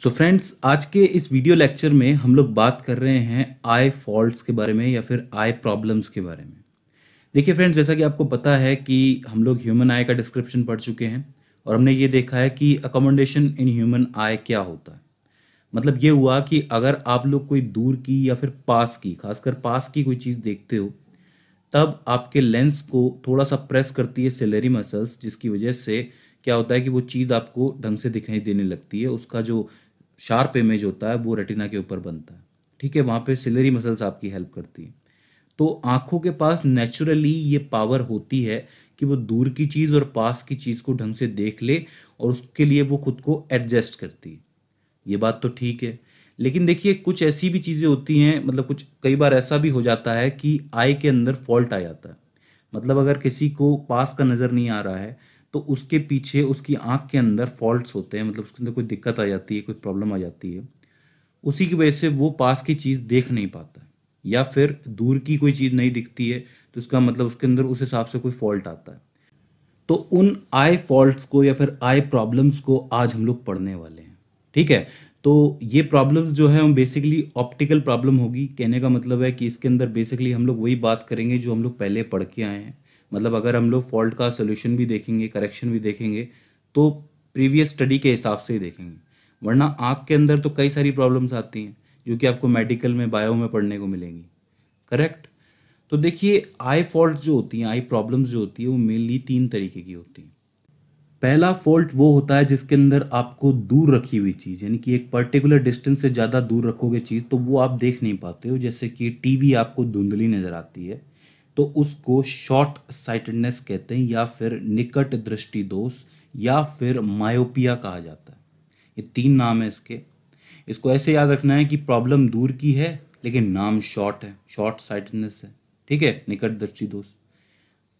So friends, आज के इस वीडियो लेक्चर में हम लोग बात कर रहे हैं आई फॉल्ट्स के बारे में या फिर आई प्रॉब्लम्स के बारे में। देखिए फ्रेंड्स, जैसा कि आपको पता है कि हम लोग ह्यूमन आई का डिस्क्रिप्शन पढ़ चुके हैं और हमने ये देखा है कि अकोमोडेशन इन ह्यूमन आई क्या होता है। मतलब ये हुआ कि अगर आप लोग कोई दूर की या फिर पास की, खासकर पास की कोई चीज़ देखते हो, तब आपके लेंस को थोड़ा सा प्रेस करती है सिलेरी मसल्स, जिसकी वजह से क्या होता है कि वो चीज़ आपको ढंग से दिखाई देने लगती है। उसका जो शार्प इमेज होता है वो रेटिना के ऊपर बनता है। ठीक है, वहाँ पे सिलेरी मसल्स आपकी हेल्प करती है। तो आँखों के पास नेचुरली ये पावर होती है कि वो दूर की चीज़ और पास की चीज़ को ढंग से देख ले और उसके लिए वो खुद को एडजस्ट करती है। ये बात तो ठीक है, लेकिन देखिए कुछ ऐसी भी चीज़ें होती हैं, मतलब कुछ कई बार ऐसा भी हो जाता है कि आई के अंदर फॉल्ट आ जाता है। मतलब अगर किसी को पास का नज़र नहीं आ रहा है तो उसके पीछे उसकी आँख के अंदर फॉल्ट्स होते हैं, मतलब उसके अंदर कोई दिक्कत आ जाती है, कोई प्रॉब्लम आ जाती है। उसी की वजह से वो पास की चीज़ देख नहीं पाता है, या फिर दूर की कोई चीज़ नहीं दिखती है तो इसका मतलब उसके अंदर उस हिसाब से कोई फॉल्ट आता है। तो उन आई फॉल्ट्स को या फिर आई प्रॉब्लम्स को आज हम लोग पढ़ने वाले हैं। ठीक है, तो ये प्रॉब्लम्स जो है हम बेसिकली ऑप्टिकल प्रॉब्लम होगी। कहने का मतलब है कि इसके अंदर बेसिकली हम लोग वही बात करेंगे जो हम लोग पहले पढ़ के आए हैं। मतलब अगर हम लोग फॉल्ट का सोल्यूशन भी देखेंगे, करेक्शन भी देखेंगे, तो प्रीवियस स्टडी के हिसाब से ही देखेंगे। वरना आँख के अंदर तो कई सारी प्रॉब्लम्स आती हैं जो कि आपको मेडिकल में, बायो में पढ़ने को मिलेंगी। करेक्ट। तो देखिए, आई फॉल्ट जो होती हैं, आई प्रॉब्लम्स जो होती है, वो मेनली तीन तरीके की होती हैं। पहला फॉल्ट वो होता है जिसके अंदर आपको दूर रखी हुई चीज़, यानी कि एक पर्टिकुलर डिस्टेंस से ज़्यादा दूर रखोगे चीज़ तो वो आप देख नहीं पाते हो। जैसे कि टीवी आपको धुंधली नज़र आती है तो उसको शॉर्ट साइटेडनेस कहते हैं, या फिर निकट दृष्टि दोष, या फिर मायोपिया कहा जाता है। ये तीन नाम है इसके। इसको ऐसे याद रखना है कि प्रॉब्लम दूर की है लेकिन नाम शॉर्ट है, शॉर्ट साइटेडनेस है। ठीक है, निकट दृष्टि दोष।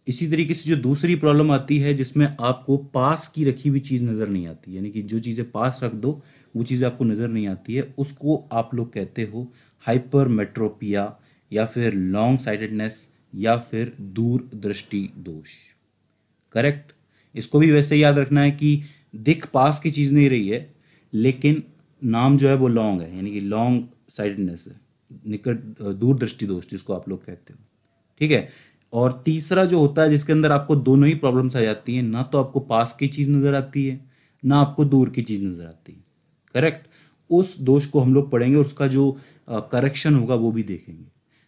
इसी तरीके से जो दूसरी प्रॉब्लम आती है जिसमें आपको पास की रखी हुई चीज़ नज़र नहीं आती, यानी कि जो चीज़ें पास रख दो वो चीज़ें आपको नज़र नहीं आती है, उसको आप लोग कहते हो हाइपरमेट्रोपिया, या फिर लॉन्ग साइटेडनेस, या फिर दूर दृष्टि दोष। करेक्ट। इसको भी वैसे याद रखना है कि दिख पास की चीज़ नहीं रही है, लेकिन नाम जो है वो लॉन्ग है, यानी कि लॉन्ग साइटेडनेस है, निकट दूर दृष्टि दोष जिसको आप लोग कहते हो। ठीक है। और तीसरा जो होता है जिसके अंदर आपको दोनों ही प्रॉब्लम्स आ जाती हैं, ना तो आपको पास की चीज़ नज़र आती है ना आपको दूर की चीज़ नज़र आती है। करेक्ट। उस दोष को हम लोग पढ़ेंगे और उसका जो करेक्शन होगा वो भी देखेंगे।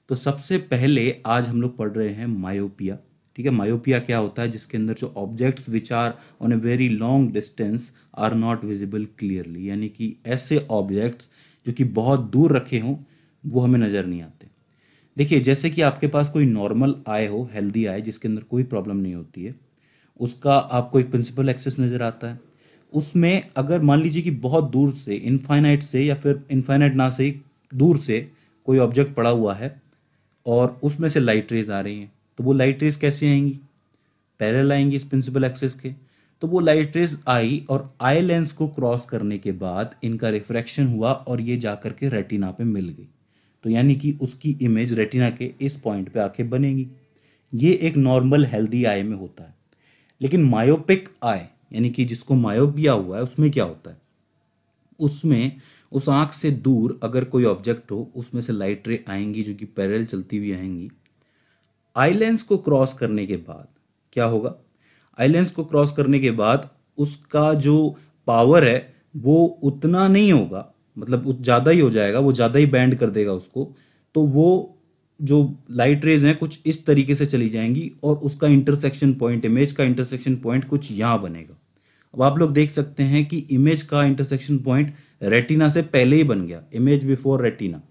तो सबसे पहले आज हम लोग पढ़ रहे हैं मायोपिया। ठीक है, मायोपिया क्या होता है? जिसके अंदर जो objects which are on a very long distance are not visible clearly, यानी कि ऐसे ऑब्जेक्ट्स जो कि बहुत दूर रखे हों वो हमें नज़र नहीं आते। देखिए, जैसे कि आपके पास कोई नॉर्मल आई हो, हेल्दी आई जिसके अंदर कोई प्रॉब्लम नहीं होती है, उसका आपको एक प्रिंसिपल एक्सेस नज़र आता है। उसमें अगर मान लीजिए कि बहुत दूर से, इनफाइनाइट से, या फिर इनफाइनाइट ना से दूर से कोई ऑब्जेक्ट पड़ा हुआ है और उसमें से लाइट रेज आ रही हैं, तो वो लाइट रेज कैसे आएंगी? पैरेलल आएंगी इस प्रिंसिपल एक्सेस के। तो वो लाइट रेज आई और आई लेंस को क्रॉस करने के बाद इनका रिफ्रैक्शन हुआ और ये जाकर के रेटिना पे मिल गई। तो यानी कि उसकी इमेज रेटिना के इस पॉइंट पे आके बनेगी। ये एक नॉर्मल हेल्दी आई में होता है। लेकिन मायोपिक आई, यानी कि जिसको मायोपिया हुआ है, उसमें क्या होता है? उसमें उस आंख से दूर अगर कोई ऑब्जेक्ट हो, उसमें से लाइट रे आएंगी जो कि पैरेलल चलती हुई आएंगी। आई लेंस को क्रॉस करने के बाद क्या होगा? आई लेंस को क्रॉस करने के बाद उसका जो पावर है वो उतना नहीं होगा, मतलब ज़्यादा ही हो जाएगा, वो ज़्यादा ही बैंड कर देगा उसको। तो वो जो लाइट रेज हैं कुछ इस तरीके से चली जाएंगी और उसका इंटरसेक्शन पॉइंट, इमेज का इंटरसेक्शन पॉइंट कुछ यहाँ बनेगा। अब आप लोग देख सकते हैं कि इमेज का इंटरसेक्शन पॉइंट रेटिना से पहले ही बन गया, इमेज बिफोर रेटिना।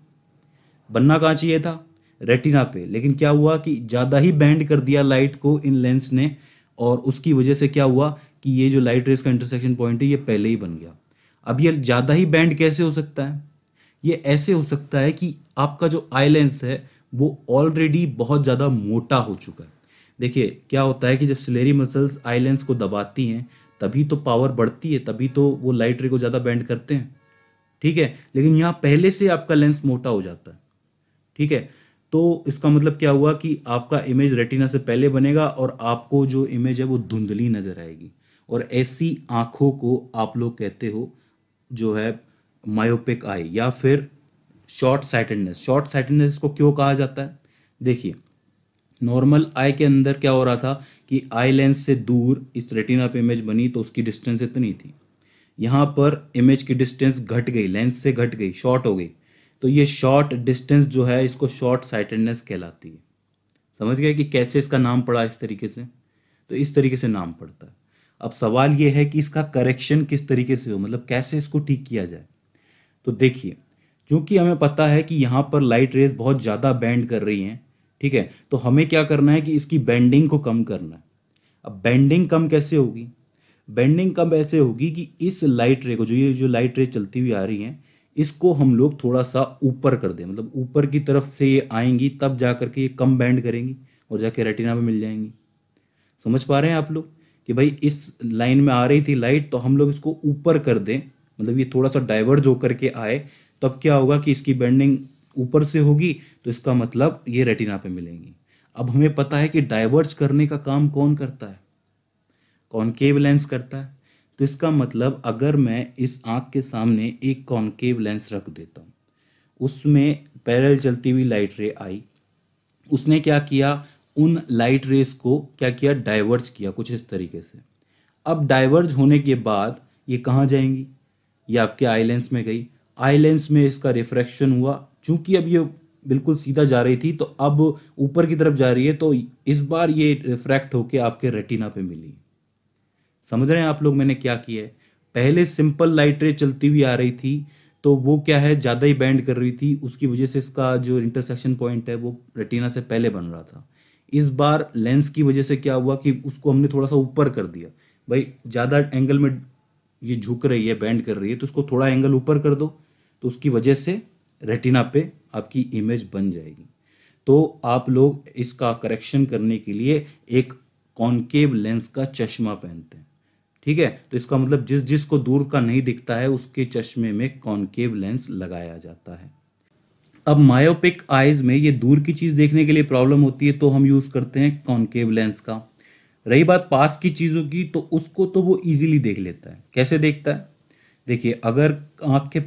बनना कहाँ चाहिए था? रेटिना पे। लेकिन क्या हुआ कि ज़्यादा ही बैंड कर दिया लाइट को इन लेंस ने, और उसकी वजह से क्या हुआ कि ये जो लाइट रेस का इंटरसेक्शन पॉइंट है ये पहले ही बन गया। अब ये ज़्यादा ही बैंड कैसे हो सकता है? ये ऐसे हो सकता है कि आपका जो आई लेंस है वो ऑलरेडी बहुत ज़्यादा मोटा हो चुका है। देखिए क्या होता है कि जब सिलेरी मसल्स आई लेंस को दबाती हैं तभी तो पावर बढ़ती है, तभी तो वो लाइट रे को ज़्यादा बैंड करते हैं। ठीक है, लेकिन यहाँ पहले से आपका लेंस मोटा हो जाता है। ठीक है, तो इसका मतलब क्या हुआ कि आपका इमेज रेटिना से पहले बनेगा और आपको जो इमेज है वो धुंधली नजर आएगी। और ऐसी आंखों को आप लोग कहते हो जो है मायोपिक आई या फिर शॉर्ट साइटेडनेस। शॉर्ट साइटेडनेस को क्यों कहा जाता है? देखिए, नॉर्मल आई के अंदर क्या हो रहा था कि आई लेंस से दूर इस रेटिना पे इमेज बनी तो उसकी डिस्टेंस इतनी थी, यहाँ पर इमेज की डिस्टेंस घट गई, लेंस से घट गई, शॉर्ट हो गई, तो ये शॉर्ट डिस्टेंस जो है इसको शॉर्ट साइटेडनेस कहलाती है। समझ गए कि कैसे इसका नाम पड़ा इस तरीके से? तो इस तरीके से नाम पड़ता है। अब सवाल ये है कि इसका करेक्शन किस तरीके से हो, मतलब कैसे इसको ठीक किया जाए। तो देखिए, क्योंकि हमें पता है कि यहाँ पर लाइट रेज बहुत ज़्यादा बेंड कर रही हैं, ठीक है, तो हमें क्या करना है कि इसकी बेंडिंग को कम करना है। अब बेंडिंग कम कैसे होगी? बेंडिंग कम ऐसे होगी कि इस लाइट रे को, जो लाइट रे चलती हुई आ रही हैं, इसको हम लोग थोड़ा सा ऊपर कर दें, मतलब ऊपर की तरफ से ये आएंगी, तब जा करके ये कम बेंड करेंगी और जाके रेटिना में मिल जाएंगी। समझ पा रहे हैं आप लोग कि भाई इस लाइन में आ रही थी लाइट, तो हम लोग इसको ऊपर कर दें, मतलब ये थोड़ा सा डाइवर्ज होकर के आए, तब क्या होगा कि इसकी बेंडिंग ऊपर से होगी, तो इसका मतलब ये रेटिना पे मिलेंगी। अब हमें पता है कि डाइवर्ज करने का काम कौन करता है? कॉनकेव लेंस करता है। तो इसका मतलब अगर मैं इस आँख के सामने एक कॉनकेव लेंस रख देता हूँ, उसमें पैरेलल चलती हुई लाइट रे आई, उसने क्या किया, उन लाइट रेस को क्या किया, डाइवर्ज किया कुछ इस तरीके से। अब डाइवर्ज होने के बाद ये कहाँ जाएंगी? ये आपके आई लेंस में गई। आई लेंस में इसका रिफ्रैक्शन हुआ, चूंकि अब ये बिल्कुल सीधा जा रही थी तो अब ऊपर की तरफ जा रही है, तो इस बार ये रिफ्रैक्ट होके आपके रेटिना पे मिली। समझ रहे हैं आप लोग मैंने क्या किया है? पहले सिंपल लाइट रे चलती हुई आ रही थी, तो वो क्या है, ज़्यादा ही बैंड कर रही थी, उसकी वजह से इसका जो इंटरसेक्शन पॉइंट है वो रेटिना से पहले बन रहा था। इस बार लेंस की वजह से क्या हुआ कि उसको हमने थोड़ा सा ऊपर कर दिया। भाई ज़्यादा एंगल में ये झुक रही है, बैंड कर रही है, तो उसको थोड़ा एंगल ऊपर कर दो, तो उसकी वजह से रेटिना पे आपकी इमेज बन जाएगी। तो आप लोग इसका करेक्शन करने के लिए एक कॉनकेव लेंस का चश्मा पहनते हैं, ठीक है। तो इसका मतलब जिसको दूर का नहीं दिखता है उसके चश्मे में कॉनकेव लेंस लगाया जाता है। अब मायोपिक आइज में ये दूर की चीज़ देखने के लिए प्रॉब्लम होती है, तो हम यूज़ करते हैं कॉनकेव लेंस का। रही बात पास की चीज़ों की, तो उसको तो वो इजीली देख लेता है। कैसे देखता है? देखिए, अगर आँख के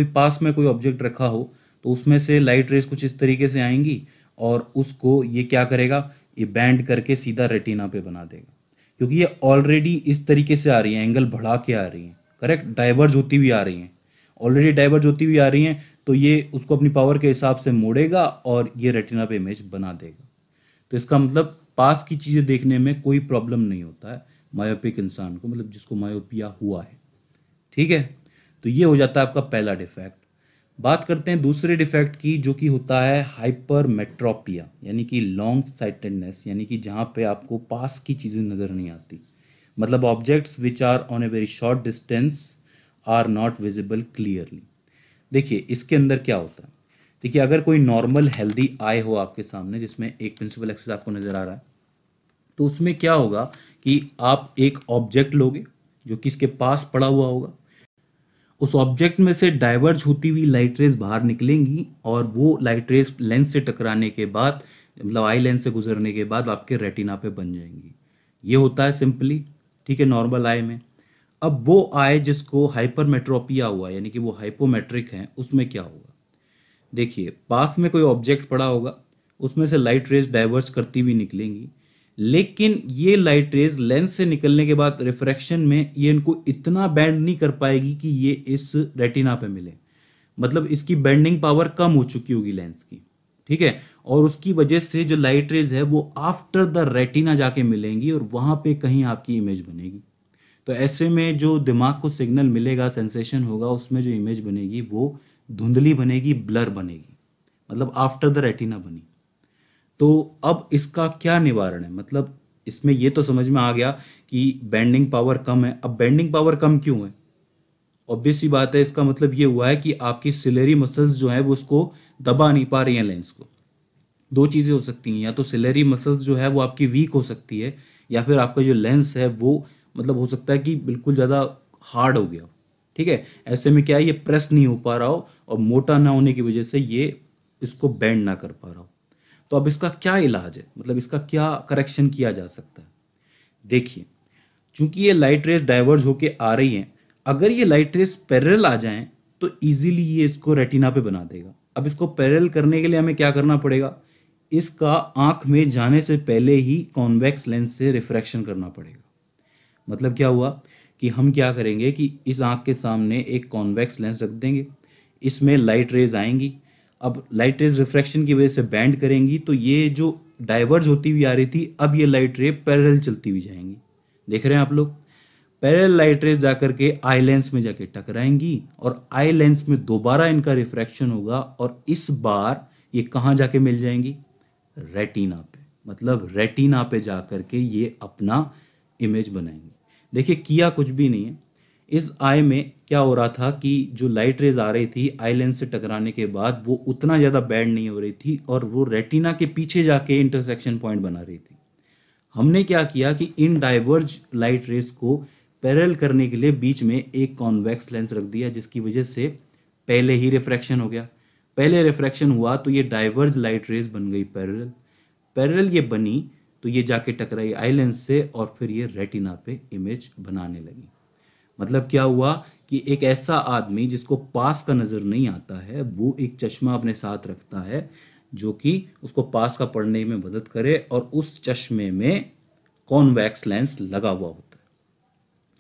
पास में कोई ऑब्जेक्ट रखा हो, तो उसमें से लाइट रेस कुछ इस तरीके से आएंगी और उसको ये क्या करेगा, ये बैंड करके सीधा रेटिना पे बना देगा, क्योंकि ये ऑलरेडी इस तरीके से आ रही है, एंगल बढ़ा के आ रही हैं, करेक्ट, डाइवर्ज होती हुई आ रही हैं, ऑलरेडी डाइवर्ज होती हुई आ रही हैं, तो ये उसको अपनी पावर के हिसाब से मोड़ेगा और ये रेटिना पे इमेज बना देगा। तो इसका मतलब पास की चीज़ें देखने में कोई प्रॉब्लम नहीं होता है मायोपिक इंसान को, मतलब जिसको मायोपिया हुआ है, ठीक है। तो ये हो जाता है आपका पहला डिफेक्ट। बात करते हैं दूसरे डिफेक्ट की, जो कि होता है हाइपरमेट्रोपिया, यानी कि लॉन्ग साइटेडनेस, यानी कि जहाँ पे आपको पास की चीज़ें नज़र नहीं आती, मतलब objects which are on a very short distance are not visible clearly. देखिए, इसके अंदर क्या होता है, देखिए अगर कोई नॉर्मल हेल्दी आई हो आपके सामने, जिसमें एक प्रिंसिपल एक्सिस आपको नज़र आ रहा है, तो उसमें क्या होगा कि आप एक ऑब्जेक्ट लोगे जो कि इसके पास पड़ा हुआ होगा, उस ऑब्जेक्ट में से डाइवर्ज होती हुई लाइट रेज बाहर निकलेंगी और वो लाइट रेज लेंस से टकराने के बाद, मतलब आई लेंस से गुजरने के बाद आपके रेटिना पे बन जाएंगी। ये होता है सिंपली, ठीक है, नॉर्मल आई में। अब वो आई जिसको हाइपरमेट्रोपिया हुआ, यानी कि वो हाइपोमेट्रिक है, उसमें क्या होगा? देखिए, पास में कोई ऑब्जेक्ट पड़ा होगा, उसमें से लाइट रेज डाइवर्ज करती हुई निकलेंगी, लेकिन ये लाइट रेज लेंस से निकलने के बाद रिफ्रैक्शन में ये इनको इतना बैंड नहीं कर पाएगी कि ये इस रेटिना पे मिले, मतलब इसकी बेंडिंग पावर कम हो चुकी होगी लेंस की, ठीक है, और उसकी वजह से जो लाइट रेज है वो आफ्टर द रेटिना जाके मिलेंगी और वहाँ पे कहीं आपकी इमेज बनेगी। तो ऐसे में जो दिमाग को सिग्नल मिलेगा, सेंसेशन होगा, उसमें जो इमेज बनेगी वो धुंधली बनेगी, ब्लर बनेगी, मतलब आफ्टर द रेटिना बनी। तो अब इसका क्या निवारण है? मतलब इसमें ये तो समझ में आ गया कि बेंडिंग पावर कम है। अब बेंडिंग पावर कम क्यों है? ऑब्वियस सी बात है, इसका मतलब ये हुआ है कि आपकी सिलेरी मसल्स जो है वो उसको दबा नहीं पा रही हैं लेंस को। दो चीज़ें हो सकती हैं, या तो सिलेरी मसल्स जो है वो आपकी वीक हो सकती है, या फिर आपका जो लेंस है वो मतलब हो सकता है कि बिल्कुल ज़्यादा हार्ड हो गया हो, ठीक है। ऐसे में क्या है, ये प्रेस नहीं हो पा रहा हो और मोटा ना होने की वजह से ये इसको बेंड ना कर पा रहा हो। तो अब इसका क्या इलाज है, मतलब इसका क्या करेक्शन किया जा सकता है? देखिए, चूंकि ये लाइट रेस डाइवर्ज होके आ रही हैं, अगर ये लाइट रेस पैरेलल आ जाएं तो इजीली ये इसको रेटिना पे बना देगा। अब इसको पैरेलल करने के लिए हमें क्या करना पड़ेगा, इसका आँख में जाने से पहले ही कॉन्वेक्स लेंस से रिफ्रैक्शन करना पड़ेगा। मतलब क्या हुआ कि हम क्या करेंगे कि इस आँख के सामने एक कॉन्वेक्स लेंस रख देंगे, इसमें लाइट रेज आएंगी। अब लाइट रेज रिफ्रैक्शन की वजह से बैंड करेंगी, तो ये जो डाइवर्ज होती हुई आ रही थी, अब ये लाइट रे पैरेलल चलती हुई जाएंगी। देख रहे हैं आप लोग, पैरेलल लाइट रेज जाकर के आई लेंस में जाके टकराएंगी और आई लेंस में दोबारा इनका रिफ्रैक्शन होगा और इस बार ये कहाँ जाके मिल जाएंगी, रेटिना पे। मतलब रेटिना पे जाकर के ये अपना इमेज बनाएंगे। देखिए किया कुछ भी नहीं है, इस आई में क्या हो रहा था कि जो लाइट रेज आ रही थी आई लेंस से टकराने के बाद वो उतना ज़्यादा बैंड नहीं हो रही थी और वो रेटिना के पीछे जाके इंटरसेक्शन पॉइंट बना रही थी। हमने क्या किया कि इन डाइवर्ज लाइट रेज को पैरेलल करने के लिए बीच में एक कॉन्वेक्स लेंस रख दिया, जिसकी वजह से पहले ही रिफ्रैक्शन हो गया। पहले रिफ्रैक्शन हुआ तो ये डाइवर्ज लाइट रेज बन गई पैरेलल, पैरेलल ये बनी तो ये जाके टकराई आई लेंस से और फिर ये रेटिना पे इमेज बनाने लगी। मतलब क्या हुआ कि एक ऐसा आदमी जिसको पास का नज़र नहीं आता है, वो एक चश्मा अपने साथ रखता है जो कि उसको पास का पढ़ने में मदद करे और उस चश्मे में कॉन्वेक्स लेंस लगा हुआ होता है।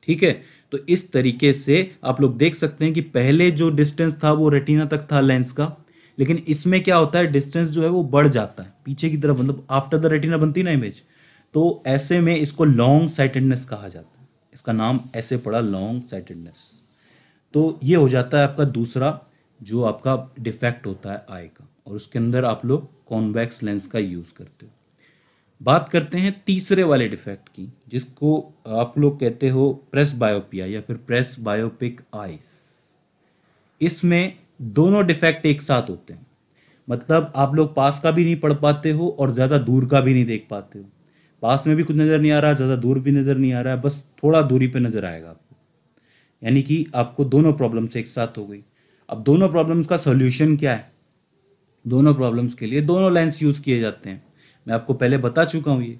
ठीक है, तो इस तरीके से आप लोग देख सकते हैं कि पहले जो डिस्टेंस था वो रेटिना तक था लेंस का, लेकिन इसमें क्या होता है डिस्टेंस जो है वो बढ़ जाता है पीछे की तरफ, मतलब आफ्टर द रेटिना बनती ना इमेज। तो ऐसे में इसको लॉन्ग साइटेडनेस कहा जाता है, इसका नाम ऐसे पड़ा लॉन्ग साइटेडनेस। तो ये हो जाता है आपका दूसरा जो आपका डिफेक्ट होता है आई का, और उसके अंदर आप लोग कॉन्वेक्स लेंस का यूज़ करते हो। बात करते हैं तीसरे वाले डिफेक्ट की, जिसको आप लोग कहते हो प्रेस बायोपिया या फिर प्रेस बायोपिक आईज। इसमें दोनों डिफेक्ट एक साथ होते हैं, मतलब आप लोग पास का भी नहीं पढ़ पाते हो और ज़्यादा दूर का भी नहीं देख पाते हो। पास में भी कुछ नज़र नहीं आ रहा, ज़्यादा दूर भी नज़र नहीं आ रहा है, बस थोड़ा दूरी पे नज़र आएगा आपको। यानी कि आपको दोनों प्रॉब्लम्स एक साथ हो गई। अब दोनों प्रॉब्लम्स का सॉल्यूशन क्या है, दोनों प्रॉब्लम्स के लिए दोनों लेंस यूज़ किए जाते हैं। मैं आपको पहले बता चुका हूँ ये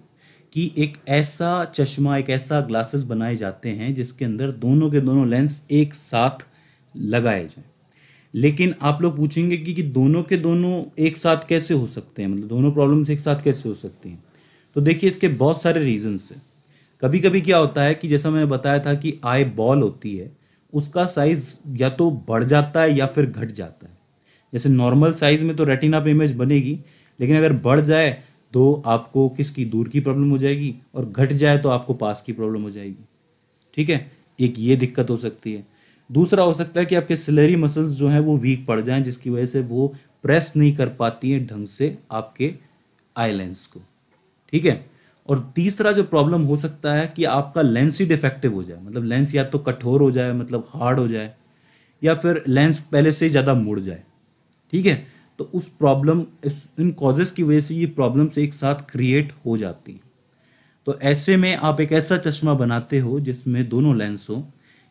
कि एक ऐसा चश्मा, एक ऐसा ग्लासेस बनाए जाते हैं जिसके अंदर दोनों के दोनों लेंस एक साथ लगाए जाएं। लेकिन आप लोग पूछेंगे कि दोनों के दोनों एक साथ कैसे हो सकते हैं, मतलब दोनों प्रॉब्लम्स एक साथ कैसे हो सकती हैं। तो देखिए इसके बहुत सारे रीजंस हैं। कभी कभी क्या होता है कि जैसा मैंने बताया था कि आई बॉल होती है, उसका साइज या तो बढ़ जाता है या फिर घट जाता है। जैसे नॉर्मल साइज में तो रेटिना पे इमेज बनेगी, लेकिन अगर बढ़ जाए तो आपको किसकी, दूर की प्रॉब्लम हो जाएगी, और घट जाए तो आपको पास की प्रॉब्लम हो जाएगी। ठीक है, एक ये दिक्कत हो सकती है। दूसरा हो सकता है कि आपके सिलेरी मसल्स जो हैं वो वीक पड़ जाएं, जिसकी वजह से वो प्रेस नहीं कर पाती हैं ढंग से आपके आई लेंस को। ठीक है, और तीसरा जो प्रॉब्लम हो सकता है कि आपका लेंस ही डिफेक्टिव हो जाए, मतलब लेंस या तो कठोर हो जाए, मतलब हार्ड हो जाए, या फिर लेंस पहले से ही ज़्यादा मुड़ जाए। ठीक है, तो उस प्रॉब्लम इन कॉजेज़ की वजह से ये प्रॉब्लम्स एक साथ क्रिएट हो जाती हैं। तो ऐसे में आप एक ऐसा चश्मा बनाते हो जिसमें दोनों लेंस हो,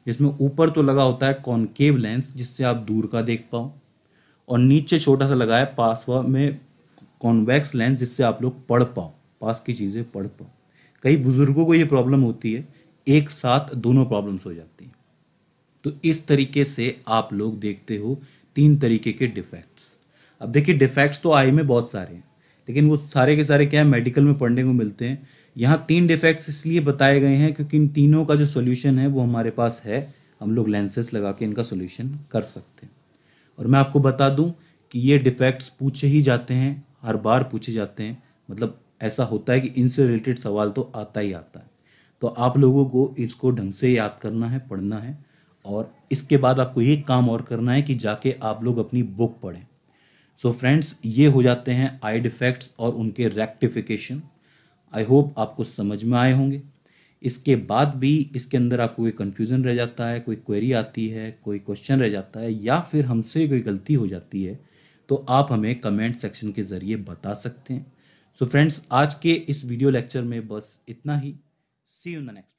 जिसमें ऊपर तो लगा होता है कॉनकेव लेंस जिससे आप दूर का देख पाओ, और नीचे छोटा सा लगा है पास में कॉन्वेक्स लेंस जिससे आप लोग पढ़ पाओ, पास की चीज़ें पढ़ पाओ। कई बुजुर्गों को ये प्रॉब्लम होती है, एक साथ दोनों प्रॉब्लम्स हो जाती हैं। तो इस तरीके से आप लोग देखते हो तीन तरीके के डिफेक्ट्स। अब देखिए डिफेक्ट्स तो आई में बहुत सारे हैं, लेकिन वो सारे के सारे क्या है, मेडिकल में पढ़ने को मिलते हैं। यहाँ तीन डिफेक्ट्स इसलिए बताए गए हैं क्योंकि इन तीनों का जो सोल्यूशन है वो हमारे पास है, हम लोग लेंसेस लगा के इनका सोल्यूशन कर सकते हैं। और मैं आपको बता दूं कि ये डिफेक्ट्स पूछे ही जाते हैं, हर बार पूछे जाते हैं, मतलब ऐसा होता है कि इनसे रिलेटेड सवाल तो आता ही आता है। तो आप लोगों को इसको ढंग से याद करना है, पढ़ना है, और इसके बाद आपको ये काम और करना है कि जाके आप लोग अपनी बुक पढ़ें। सो फ्रेंड्स, ये हो जाते हैं आई डिफेक्ट्स और उनके रेक्टिफिकेशन। आई होप आपको समझ में आए होंगे। इसके बाद भी इसके अंदर आपको कोई कन्फ्यूज़न रह जाता है, कोई क्वेरी आती है, कोई क्वेश्चन रह जाता है, या फिर हमसे कोई गलती हो जाती है, तो आप हमें कमेंट सेक्शन के ज़रिए बता सकते हैं। सो फ्रेंड्स, आज के इस वीडियो लेक्चर में बस इतना ही। सी यू इन द नेक्स्ट।